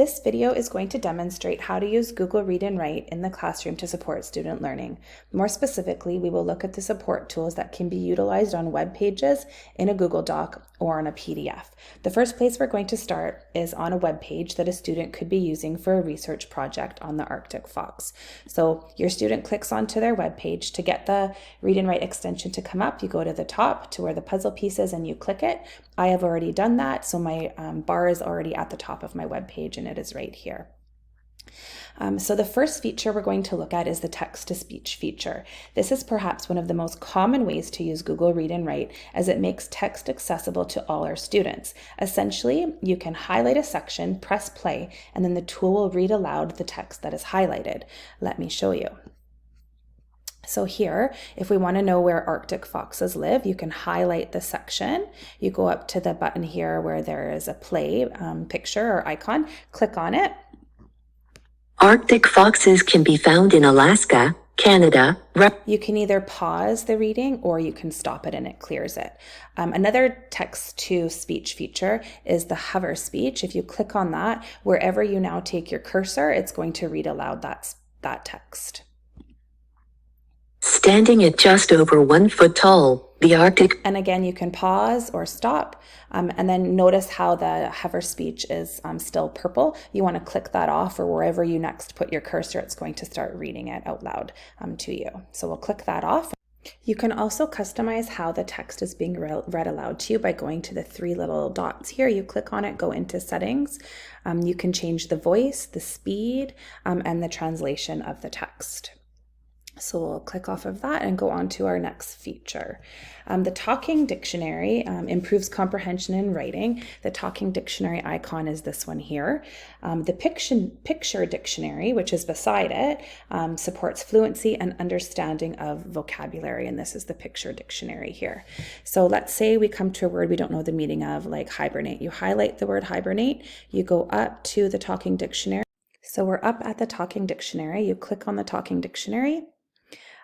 This video is going to demonstrate how to use Google Read and Write in the classroom to support student learning. More specifically, we will look at the support tools that can be utilized on web pages, in a Google Doc, or on a PDF. The first place we're going to start is on a web page that a student could be using for a research project on the Arctic fox. So your student clicks onto their web page. To get the Read and Write extension to come up, you go to the top to where the puzzle piece is and you click it. I have already done that, so my bar is already at the top of my web page and it is right here. So the first feature we're going to look at is the text-to-speech feature. This is perhaps one of the most common ways to use Google Read and Write, as it makes text accessible to all our students. Essentially, you can highlight a section, press play, and then the tool will read aloud the text that is highlighted. Let me show you. So here, if we want to know where Arctic foxes live, you can highlight the section. You go up to the button here where there is a play picture or icon, click on it. Arctic foxes can be found in Alaska, Canada. You can either pause the reading or you can stop it and it clears it. Another text-to-speech feature is the hover speech. If you click on that, wherever you now take your cursor, it's going to read aloud that text. Standing at just over 1 foot tall, the Arctic. And again, you can pause or stop, and then notice how the hover speech is still purple. You want to click that off, or wherever you next put your cursor, it's going to start reading it out loud to you. So we'll click that off. You can also customize how the text is being read aloud to you by going to the 3 little dots here. You click on it, go into settings. You can change the voice, the speed, and the translation of the text. So we'll click off of that and go on to our next feature. The talking dictionary improves comprehension in writing. The talking dictionary icon is this one here. The picture dictionary, which is beside it, supports fluency and understanding of vocabulary, and this is the picture dictionary here. So let's say we come to a word we don't know the meaning of, like hibernate. You highlight the word hibernate, you go up to the talking dictionary. So we're up at the talking dictionary. You click on the talking dictionary.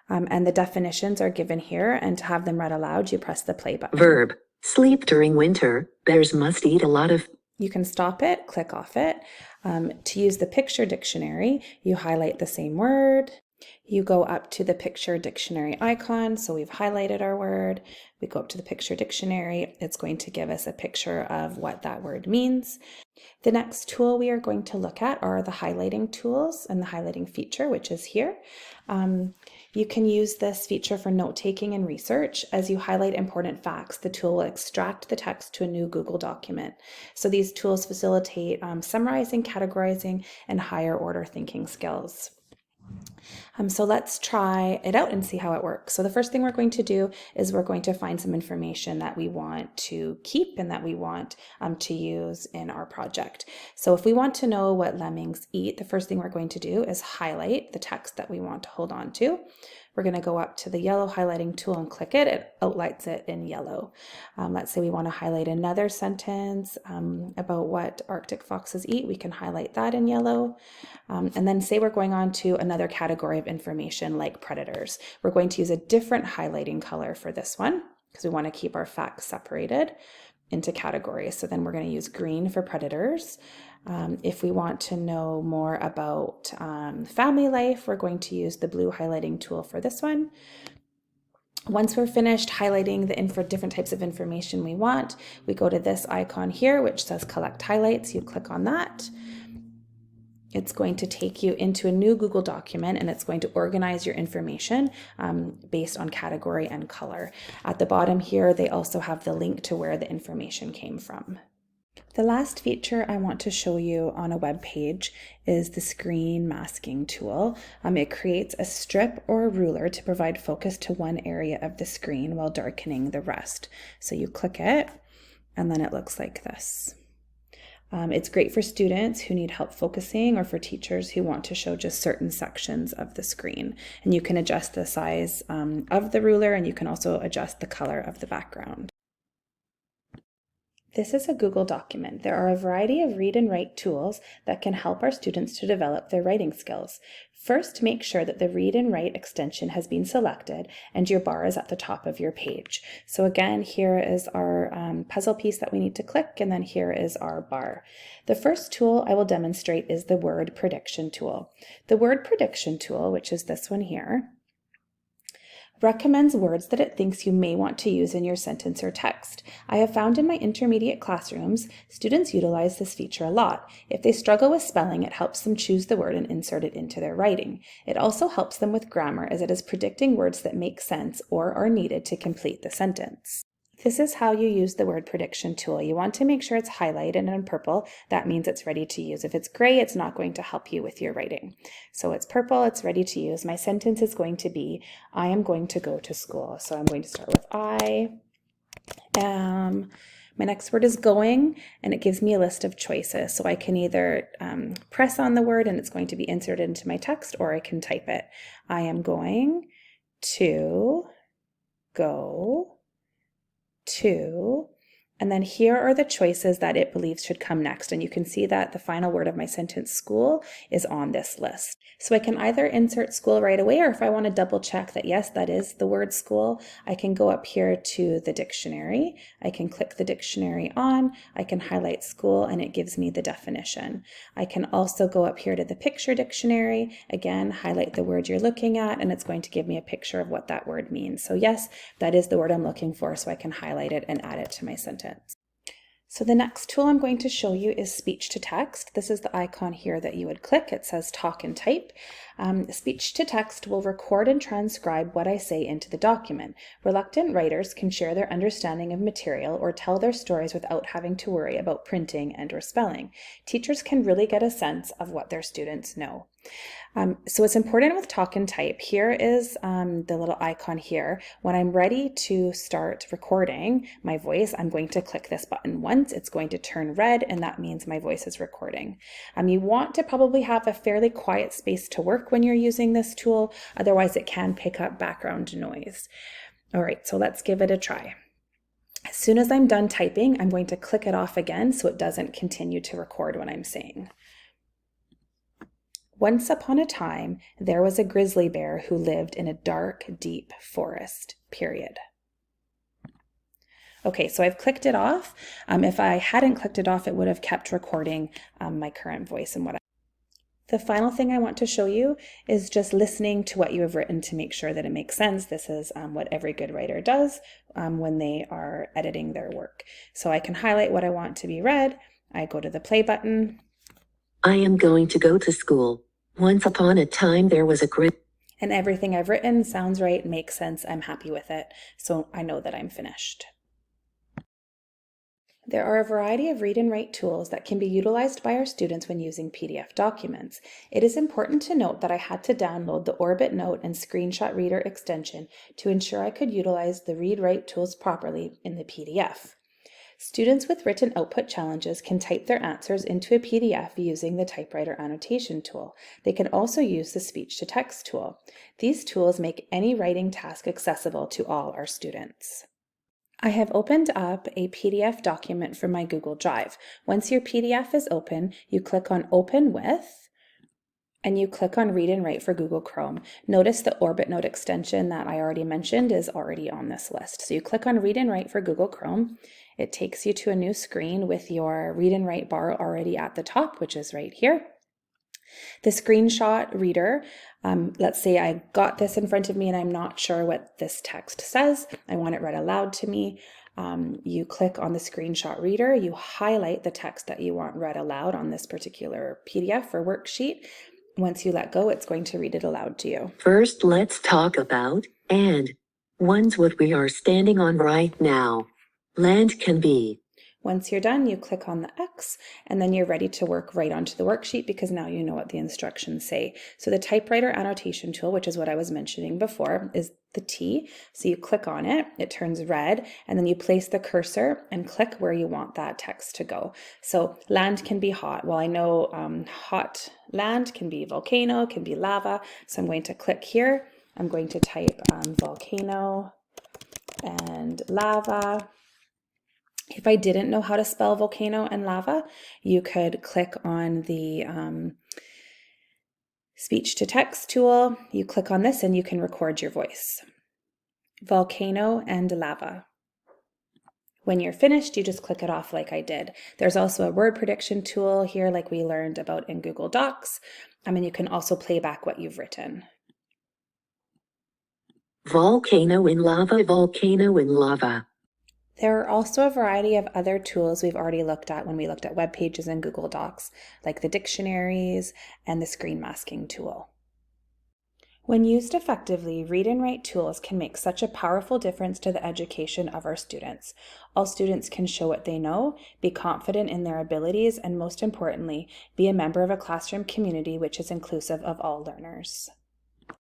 And the definitions are given here, and to have them read aloud, you press the play button. Verb: sleep during winter. Bears must eat a lot of. You can stop it, click off it. To use the picture dictionary, you highlight the same word. You go up to the picture dictionary icon. So we've highlighted our word. We go up to the picture dictionary. It's going to give us a picture of what that word means. The next tool we are going to look at are the highlighting tools and the highlighting feature, which is here. You can use this feature for note-taking and research. As you highlight important facts, the tool will extract the text to a new Google document. So these tools facilitate summarizing, categorizing, and higher order thinking skills. So let's try it out and see how it works. So the first thing we're going to do is we're going to find some information that we want to keep and that we want to use in our project. So if we want to know what lemmings eat, the first thing we're going to do is highlight the text that we want to hold on to. We're going to go up to the yellow highlighting tool and click it. It outlines it in yellow. Let's say we want to highlight another sentence about what Arctic foxes eat. We can highlight that in yellow. And then say we're going on to another category of information like predators. We're going to use a different highlighting color for this one because we want to keep our facts separated into categories. So then we're going to use green for predators. If we want to know more about family life, we're going to use the blue highlighting tool for this one. Once we're finished highlighting the different types of information we want, we go to this icon here, which says Collect Highlights. You click on that. It's going to take you into a new Google document, and it's going to organize your information based on category and color. At the bottom here, they also have the link to where the information came from. The last feature I want to show you on a web page is the screen masking tool. It creates a strip or a ruler to provide focus to one area of the screen while darkening the rest. So you click it, and then it looks like this. It's great for students who need help focusing or for teachers who want to show just certain sections of the screen. And you can adjust the size of the ruler, and you can also adjust the color of the background. This is a Google document. There are a variety of read and write tools that can help our students to develop their writing skills. First, make sure that the read and write extension has been selected and your bar is at the top of your page. So again, here is our puzzle piece that we need to click, and then here is our bar. The first tool I will demonstrate is the word prediction tool. The word prediction tool, which is this one here, recommends words that it thinks you may want to use in your sentence or text. I have found in my intermediate classrooms, students utilize this feature a lot. If they struggle with spelling, it helps them choose the word and insert it into their writing. It also helps them with grammar, as it is predicting words that make sense or are needed to complete the sentence. This is how you use the word prediction tool. You want to make sure it's highlighted in purple. That means it's ready to use. If it's gray, it's not going to help you with your writing. So it's purple, it's ready to use. My sentence is going to be, I am going to go to school. So I'm going to start with I am. My next word is going, and it gives me a list of choices. So I can either press on the word and it's going to be inserted into my text, or I can type it. I am going to go to, and then here are the choices that it believes should come next. And you can see that the final word of my sentence, school, is on this list. So I can either insert school right away, or if I want to double check that yes, that is the word school, I can go up here to the dictionary. I can click the dictionary on, I can highlight school, and it gives me the definition. I can also go up here to the picture dictionary, again, highlight the word you're looking at, and it's going to give me a picture of what that word means. So yes, that is the word I'm looking for, so I can highlight it and add it to my sentence. So the next tool I'm going to show you is speech to text. This is the icon here that you would click. It says talk and type. Speech to text will record and transcribe what I say into the document. Reluctant writers can share their understanding of material or tell their stories without having to worry about printing and or spelling. Teachers can really get a sense of what their students know. So it's important with talk and type. Here is the little icon here. When I'm ready to start recording my voice, I'm going to click this button once. It's going to turn red, and that means my voice is recording. You want to probably have a fairly quiet space to work when you're using this tool. Otherwise, it can pick up background noise. All right, so let's give it a try. As soon as I'm done typing, I'm going to click it off again so it doesn't continue to record what I'm saying. Once upon a time, there was a grizzly bear who lived in a dark, deep forest, period. Okay, so I've clicked it off. If I hadn't clicked it off, it would have kept recording my current voice and what I... The final thing I want to show you is just listening to what you have written to make sure that it makes sense. This is what every good writer does when they are editing their work. So I can highlight what I want to be read. I go to the play button. I am going to go to school. Once upon a time there was a and everything I've written sounds right, makes sense, I'm happy with it, so I know that I'm finished. There are a variety of read and write tools that can be utilized by our students when using PDF documents. It is important to note that I had to download the Orbit Note and Screenshot Reader extension to ensure I could utilize the read-write tools properly in the PDF. Students with written output challenges can type their answers into a PDF using the typewriter annotation tool. They can also use the speech-to-text tool. These tools make any writing task accessible to all our students. I have opened up a PDF document from my Google Drive. Once your PDF is open, you click on Open With, and you click on Read and Write for Google Chrome. Notice the Orbit Note extension that I already mentioned is already on this list. So you click on Read and Write for Google Chrome. It takes you to a new screen with your Read and Write bar already at the top, which is right here. The screenshot reader, let's say I got this in front of me and I'm not sure what this text says. I want it read aloud to me. You click on the screenshot reader, you highlight the text that you want read aloud on this particular PDF or worksheet. Once you let go, it's going to read it aloud to you. First, let's talk about and. One's what we are standing on right now. Land can be. Once you're done, you click on the X, and then you're ready to work right onto the worksheet because now you know what the instructions say. So the typewriter annotation tool, which is what I was mentioning before, is the T. So you click on it, it turns red, and then you place the cursor and click where you want that text to go. So land can be hot. Well, I know hot land can be volcano, can be lava. So I'm going to click here. I'm going to type volcano and lava. If I didn't know how to spell volcano and lava, you could click on the speech to text tool. You click on this and you can record your voice. Volcano and lava. When you're finished, you just click it off like I did. There's also a word prediction tool here like we learned about in Google Docs. And you can also play back what you've written. Volcano in lava, volcano in lava. There are also a variety of other tools we've already looked at when we looked at web pages in Google Docs, like the dictionaries and the screen masking tool. When used effectively, read and write tools can make such a powerful difference to the education of our students. All students can show what they know, be confident in their abilities, and most importantly, be a member of a classroom community which is inclusive of all learners.